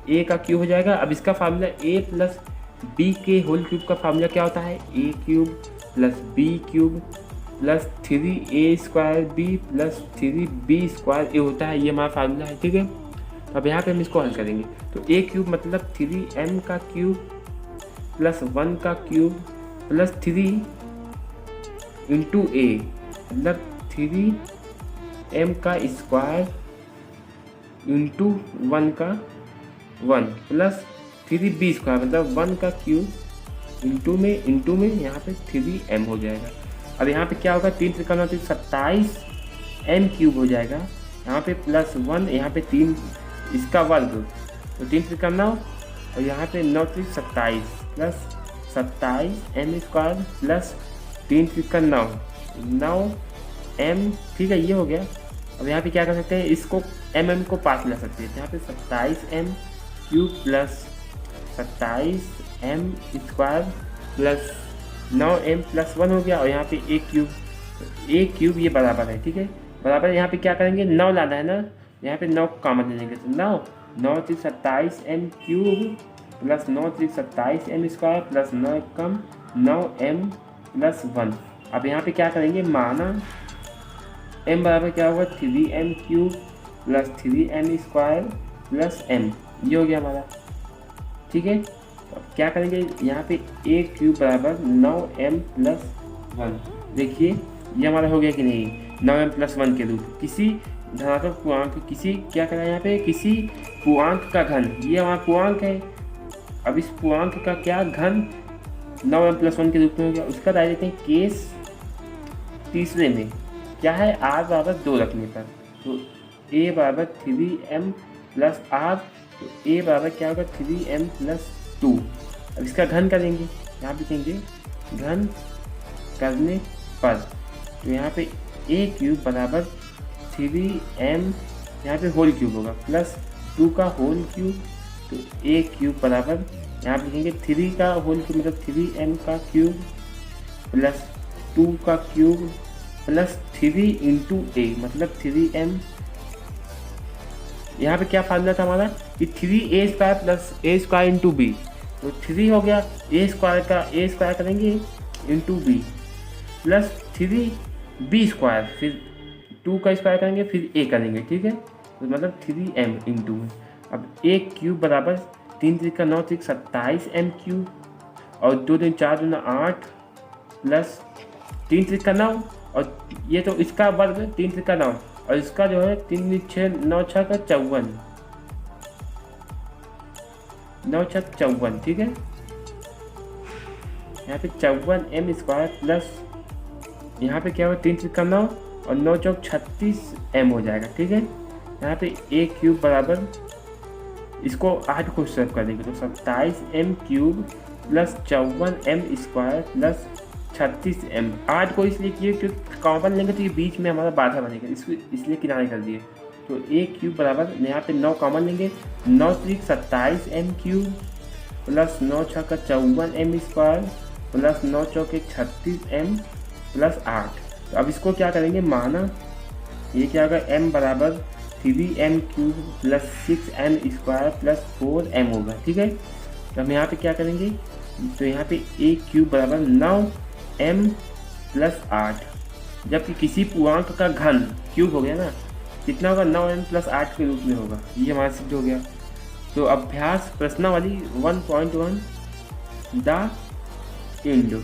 a का क्यूब हो जाएगा। अब इसका फार्मूला a प्लस b के होल क्यूब का फार्मूला क्या होता है, a³ plus b³ plus 3a² b plus 3b² होता है, ये हमारा फार्मूला है। ठीक है, अब यहाँ पे हम इसको हल करेंगे, तो a³ मतलब 3m का क्यूब प्लस 1 का क्यूब प्लस 3 इंटू a, मतलब 3m का स्क्वायर इंटू 1 का 1 प्लस 3b² मतलब 1 का क्यूब इंटू में यहाँ पे 3m हो जाएगा। अब यहाँ पे क्या होगा, 3 3 का 9 27 m³ हो जाएगा। यहाँ पे प्लस 1, यहाँ पे 3 इसका वर्ग, तो 3 3 का 9 और यहाँ पे 9 3 27 प्लस 27 m² प्लस 3 3 का 9m। ठीक है, ये हो गया। अब यहाँ पे क्या कर सकते हैं, इसको mm को पास ला सकते हैं। यहाँ पे 27m³ plus 27m² plus 9m plus 1 हो गया, और यहाँ पे a³ ये बराबर है। ठीक है, बराबर यहाँ पे क्या करेंगे, 9 लाना है ना, यहाँ पे 9 कॉमन ले लेंगे, तो 9 3 27m³ प्लस 9 3 27m² प्लस 9 कम 9m प्लस 1। अब यहाँ पे क्या करेंगे, माना m बराबर क्या होगा 3m³ plus 3m² plus m, ये हो गया हमारा। ठीक है, अब क्या करेंगे, यहाँ पे a³ बराबर 9m प्लस 1। देखिए ये हमारा हो गया कि नहीं, 9m प्लस 1 के रूप किसी धनात्मक पूर्णांक, किसी क्या करें यहाँ पे, किसी पूर्णांक का घन, ये हमारा पूर्णांक है। अब इस पूर्णांक का क्या घन 9m प्लस 1 के रूप में हो गया। उसका दायरे देते हैं केस तीसरे में क्या है, r बराबर 2 रखने पर, तो a बराबर 3m प्लस r, तो a बराबर क्या होगा 3m प्लस 2। अब इसका घन करेंगे, यहाँ लिखेंगे घन करने पर, तो यहाँ पे a क्यूब बराबर 3m, यहाँ पे होल क्यूब होगा प्लस 2 का होल क्यूब, तो a क्यूब बराबर यहाँ पे लिखेंगे 3 का होल क्यूब मतलब 3m का क्यूब प्लस 2 का क्यूब प्लस 3 इंटू a मतलब 3m। यहाँ पे क्या फार्मूला था हमारा कि 3a² plus a² into B, तो 3 हो गया a² का a² करेंगे इंटू बी प्लस 3b², फिर 2 का स्क्वायर करेंगे फिर a करेंगे, ठीक है, तो मतलब 3m इंटू। अब a क्यूब बराबर 3 3 का 9 3 27 m क्यूब और 2 3 4 2 8 प्लस 3 3 का 9 और ये तो इसका वर्ग 3 3 का 9 और इसका जो है 3 6 9 6 का 54, 9 6 54, ठीक है। यहाँ पे 54m² प्लस यहाँ पे क्या होगा 3 3 का 9 और 9 चौक 36m हो जाएगा, ठीक है। यहाँ पे a क्यूब बराबर इसको 8 को सर्व कर देंगे तो 27m cube plus 54m² plus 36m। 8 को इसलिए किए क्योंकि कॉमन लेंगे तो ये बीच में हमारा बाधा बनेगा, इसलिए किनारे कर दिए। तो a क्यूब बराबर यहाँ पे 9 कॉमन लेंगे, 9 3 27m क्यूब प्लस 9 6 का 54m² प्लस 9 चौक 36m प्लस 8। तो अब इसको क्या करेंगे माना, ये क्या होगा m बराबर 3m cube plus 6m² plus 4m होगा, ठीक है। तो हम यहाँ पे क्या करेंगे, तो यहाँ पे a क्यूब बराबर 9m प्लस 8, जबकि किसी पूर्णांक का घन क्यूब हो गया ना, कितना होगा 9m प्लस 8 के रूप में होगा, ये हमारा सिद्ध हो गया। तो अभ्यास प्रश्नावली 1.1 द एंड।